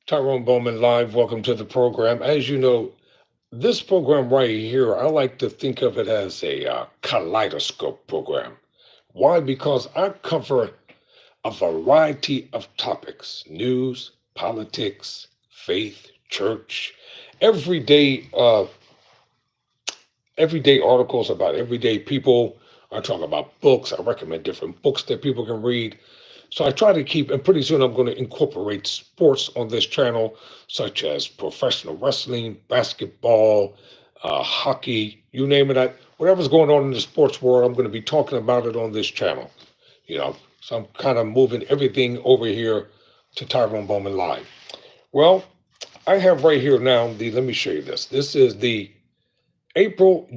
Tyrone Bowman live. Welcome to the program. As you know, this program right here, I like to think of it as a kaleidoscope program. Why? Because I cover a variety of topics: news, politics, faith, church, everyday, everyday articles about everyday people. I talk about books. I recommend different books that people can read. So I try to keep, and pretty soon I'm going to incorporate sports on this channel, such as professional wrestling, basketball, hockey, you name it. Whatever's going on in the sports world, I'm going to be talking about it on this channel. So I'm kind of moving everything over here to Tyrone Bowman Live. Well, I have right here now let me show you this. This is the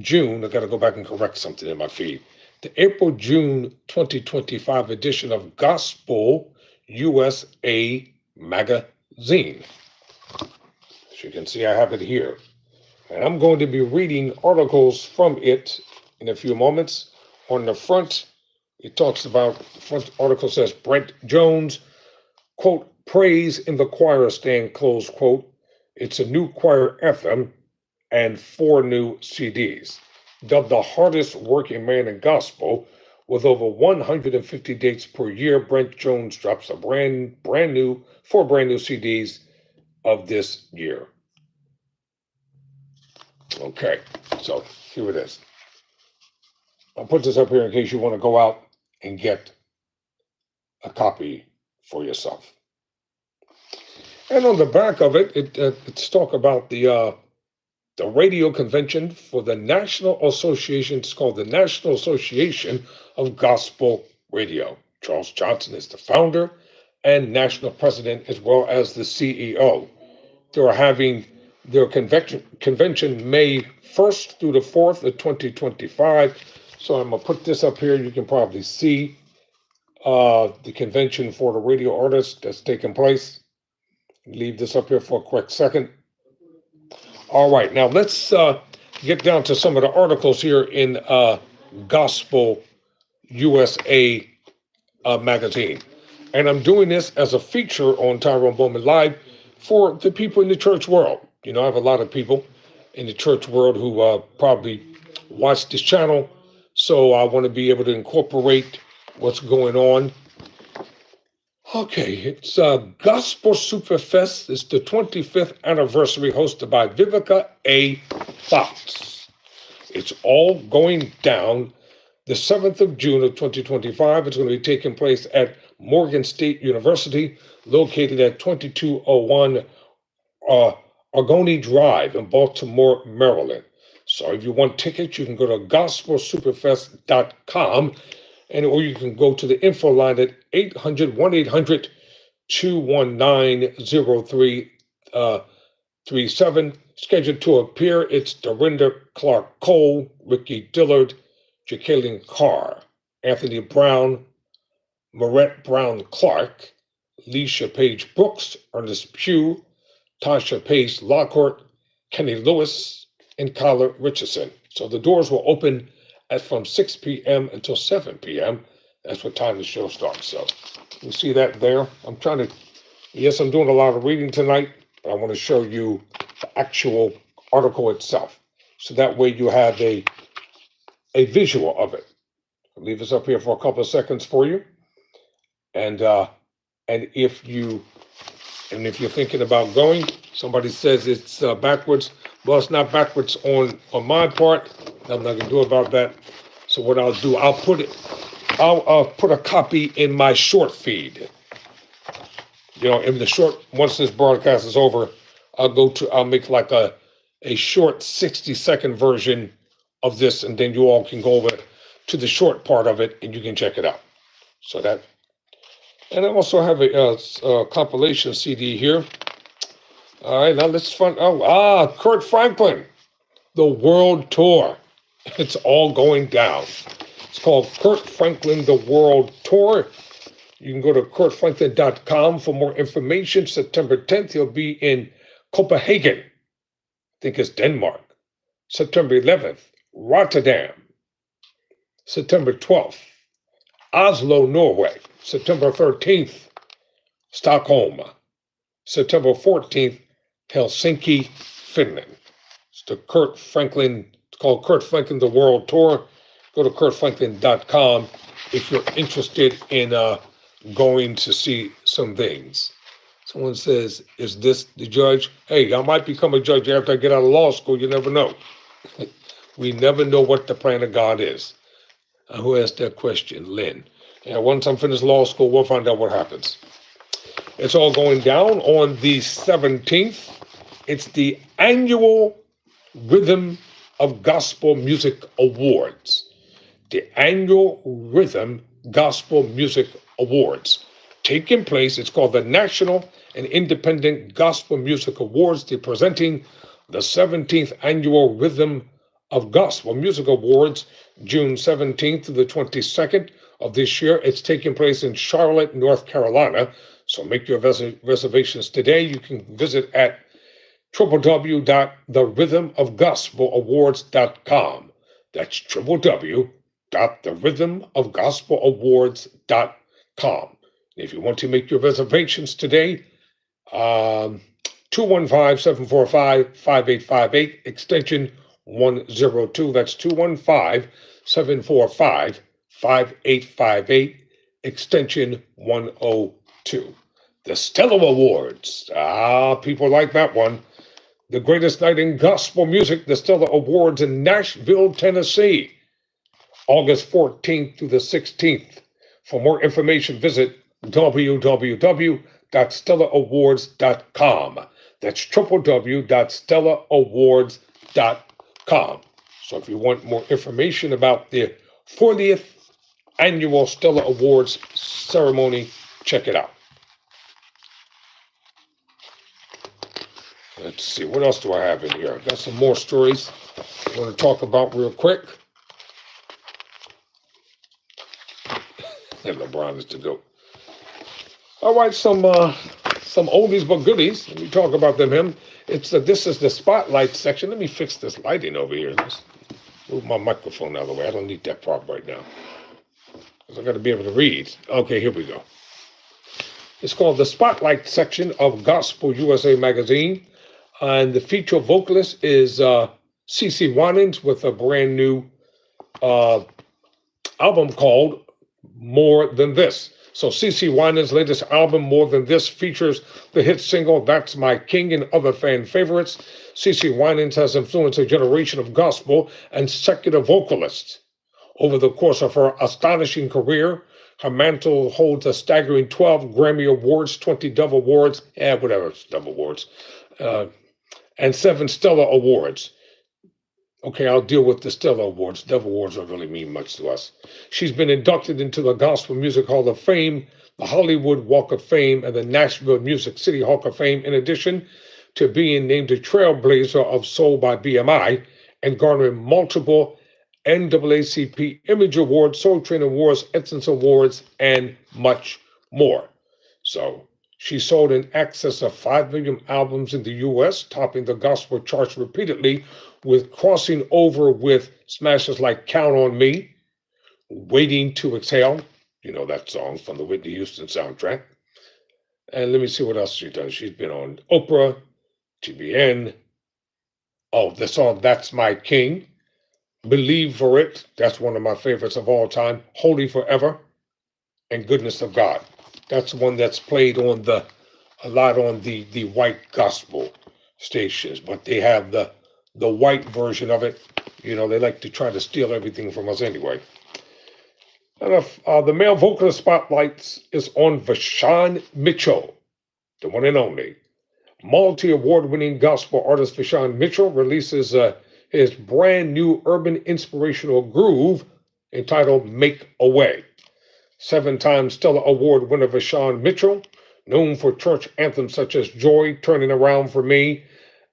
June. I got to go back and correct something in my feed. The June 2025 edition of Gospel USA magazine. As you can see, I have it here. And I'm going to be reading articles from it in a few moments. On the front, it talks about, the front article says, Brent Jones, quote, praise in the choir stand, close quote. It's a new choir anthem and 4 new CDs. Dubbed the hardest working man in gospel, with over 150 dates per year, Brent Jones drops a brand new 4 brand new CDs of this year. Okay, so here it is. I'll put this up here in case you want to go out and get a copy for yourself. And on the back of it, it's talk about the radio convention for the National Association. It's called the National Association of Gospel Radio. Charles Johnson is the founder and national president, as well as the CEO. They're having their convention May 1st through the 4th of 2025. So I'm going to put this up here. You can probably see the convention for the radio artists that's taking place. Leave this up here for a quick second. All right, now let's get down to some of the articles here in Gospel USA magazine. And I'm doing this as a feature on Tyrone Bowman Live for the people in the church world. I have a lot of people in the church world who probably watch this channel. So I want to be able to incorporate what's going on. Okay, it's Gospel Superfest. It's the 25th anniversary, hosted by Vivica A. Fox. It's all going down the 7th of June of 2025. It's going to be taking place at Morgan State University, located at 2201 Argoni Drive in Baltimore, Maryland. So if you want tickets, you can go to gospelsuperfest.com, or you can go to the info line at 800-1-800-219-0337. Scheduled to appear, it's Dorinda Clark Cole, Ricky Dillard, Jacqueline Carr, Anthony Brown, Marette Brown Clark, Leisha Page Brooks, Ernest Pugh, Tasha Pace Lockhart, Kenny Lewis, and Kyla Richardson. So the doors will open from 6 p.m. until 7 p.m. That's what time the show starts. So you see that there. I'm doing a lot of reading tonight, but I want to show you the actual article itself. So that way you have a visual of it. I'll leave this up here for a couple of seconds for you. And if you're thinking about going, somebody says it's backwards. Well, it's not backwards on my part. Nothing I can do about that. So what I'll do, I'll put a copy in my short feed. In the short, once this broadcast is over, I'll make like a short 60-second version of this, and then you all can go over to the short part of it and you can check it out. So that, and I also have a compilation CD here. All right, now let's find. Kurt Franklin, the World Tour. It's all going down. It's called Kurt Franklin, the World Tour. You can go to kurtfranklin.com for more information. September 10th, he'll be in Copenhagen. I think it's Denmark. September 11th, Rotterdam. September 12th, Oslo, Norway. September 13th, Stockholm. September 14th, Helsinki, Finland. It's it's called Kurt Franklin The World Tour. Go to kurtfranklin.com if you're interested in going to see some things. Someone says, is this the judge? Hey, I might become a judge after I get out of law school. You never know. We never know what the plan of God is. Who asked that question? Lynn. Yeah, once I'm finished law school, we'll find out what happens. It's all going down on the 17th. It's the annual Rhythm of Gospel Music Awards. The annual Rhythm Gospel Music Awards taking place. It's called the National and Independent Gospel Music Awards. They're presenting the 17th Annual Rhythm of Gospel Music Awards, June 17th to the 22nd of this year. It's taking place in Charlotte, North Carolina. So make your reservations today. You can visit at www.therhythmofgospelawards.com. That's www.therhythmofgospelawards.com. If you want to make your reservations today, 215-745-5858, extension 102. That's 215-745-5858, extension 102. The Stellar Awards. People like that one. The greatest night in gospel music, the Stellar Awards in Nashville, Tennessee, August 14th through the 16th. For more information, visit www.stellarawards.com. That's www.stellarawards.com. So if you want more information about the 40th Annual Stellar Awards ceremony, check it out. Let's see, what else do I have in here? I've got some more stories I want to talk about real quick. And LeBron is to go. All right, some oldies but goodies. Let me talk about them. This is the spotlight section. Let me fix this lighting over here. Let's move my microphone out of the way. I don't need that prop right now, because I got to be able to read. Okay, here we go. It's called the Spotlight section of Gospel USA magazine. And the feature vocalist is CeCe Winans with a brand new album called More Than This. So CeCe Winans' latest album, More Than This, features the hit single That's My King and other fan favorites. CeCe Winans has influenced a generation of gospel and secular vocalists. Over the course of her astonishing career, her mantle holds a staggering 12 Grammy Awards, 20 Dove Awards, Dove Awards, and 7 Stellar Awards. Okay, I'll deal with the Stellar Awards. Dove Awards don't really mean much to us. She's been inducted into the Gospel Music Hall of Fame, the Hollywood Walk of Fame, and the Nashville Music City Hall of Fame, in addition to being named a Trailblazer of Soul by BMI and garnering multiple NAACP Image Awards, Soul Train Awards, Essence Awards, and much more. So she sold in excess of 5 million albums in the U.S., topping the gospel charts repeatedly, with crossing over with smashes like Count on Me, Waiting to Exhale, you know that song from the Whitney Houston soundtrack. And let me see what else she's done. She's been on Oprah, TBN. Oh, the song That's My King, Believe for It, that's one of my favorites of all time, Holy Forever, and Goodness of God. That's one that's played on a lot on the white gospel stations, but they have the white version of it. You know, they like to try to steal everything from us anyway. And the male vocalist spotlight is on Vashawn Mitchell, the one and only. Multi-award-winning gospel artist Vashawn Mitchell releases his brand new urban inspirational groove entitled Make a Way. 7-time Stellar Award winner Vashawn Mitchell, known for church anthems such as Joy, Turning Around for Me,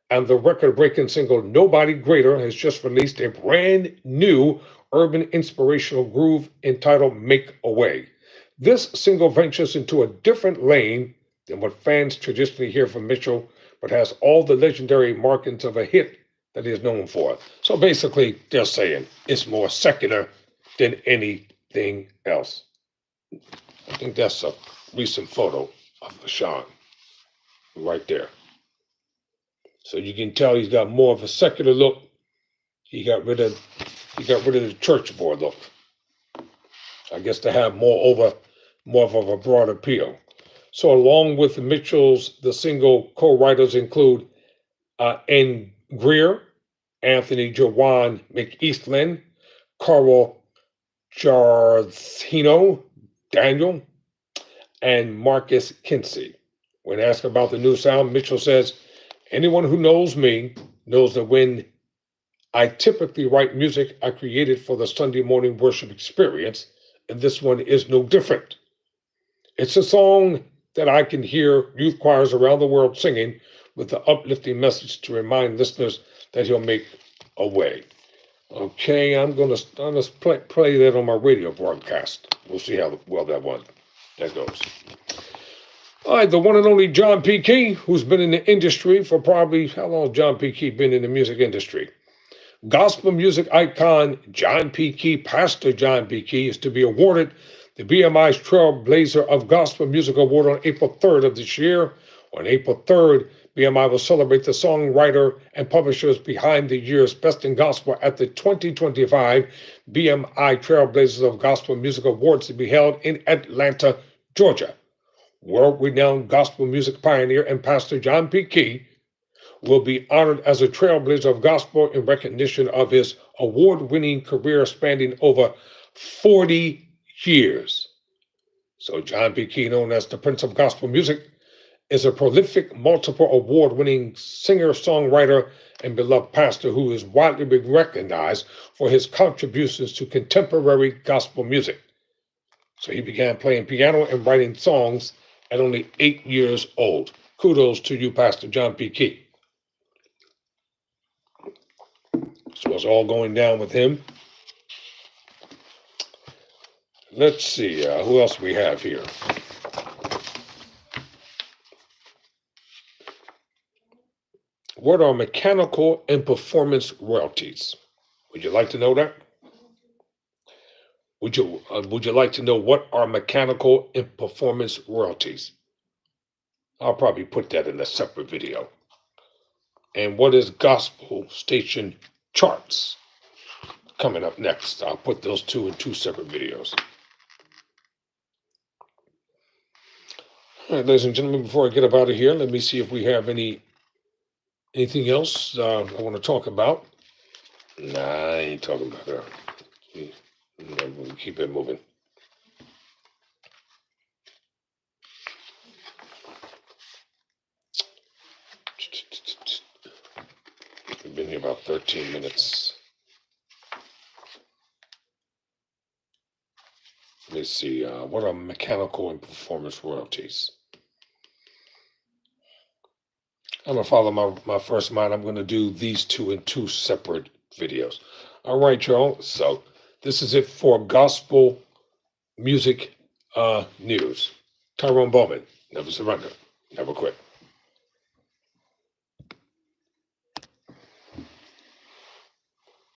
and the record-breaking single Nobody Greater, has just released a brand new urban inspirational groove entitled Make a Way. This single ventures into a different lane than what fans traditionally hear from Mitchell, but has all the legendary markings of a hit that he is known for. So basically, they're saying it's more secular than anything else. I think that's a recent photo of Vashawn. right there. So you can tell he's got more of a secular look. He got rid of the church boy look. I guess to have more of a broad appeal. So along with Mitchell's, the single co-writers include N. Greer, Anthony Jawan McEastland, Carl Jarthino, Daniel, and Marcus Kinsey. When asked about the new sound, Mitchell says, "Anyone who knows me knows that when I typically write music I created for the Sunday morning worship experience, and this one is no different. It's a song that I can hear youth choirs around the world singing with the uplifting message to remind listeners that he'll make a way." Okay, I'm gonna play that on my radio broadcast. We'll see how well that goes. All right, the one and only John P. Key, who's been in the industry for probably, how long has John P. Key been in the music industry? Gospel music icon John P. Key, Pastor John P. Key, is to be awarded the BMI's Trailblazer of Gospel Music Award on April 3rd of this year. On April 3rd, BMI will celebrate the songwriter and publishers behind the year's Best in Gospel at the 2025 BMI Trailblazers of Gospel Music Awards to be held in Atlanta, Georgia. World-renowned gospel music pioneer and pastor John P. Key will be honored as a trailblazer of gospel in recognition of his award-winning career spanning over 40 years. So John P. Key, known as the Prince of Gospel Music, is a prolific, multiple award-winning singer, songwriter, and beloved pastor who is widely recognized for his contributions to contemporary gospel music. So he began playing piano and writing songs at only 8 years old. Kudos to you, Pastor John P. Key. So it's all going down with him. Let's see, who else we have here? What are mechanical and performance royalties? Would you like to know that? Would you like to know what are mechanical and performance royalties? I'll probably put that in a separate video. And what is gospel station charts? Coming up next. I'll put those two in two separate videos. All right, ladies and gentlemen, before I get up out of here, let me see if we have anything else I want to talk about. Nah, I ain't talking about that. We'll keep it moving. We've been here about 13 minutes. Let me see. What are mechanical and performance royalties? I'm going to follow my first mind. I'm going to do these two in two separate videos. All right, y'all. So this is it for gospel music news. Tyrone Bowman, never surrender, never quit.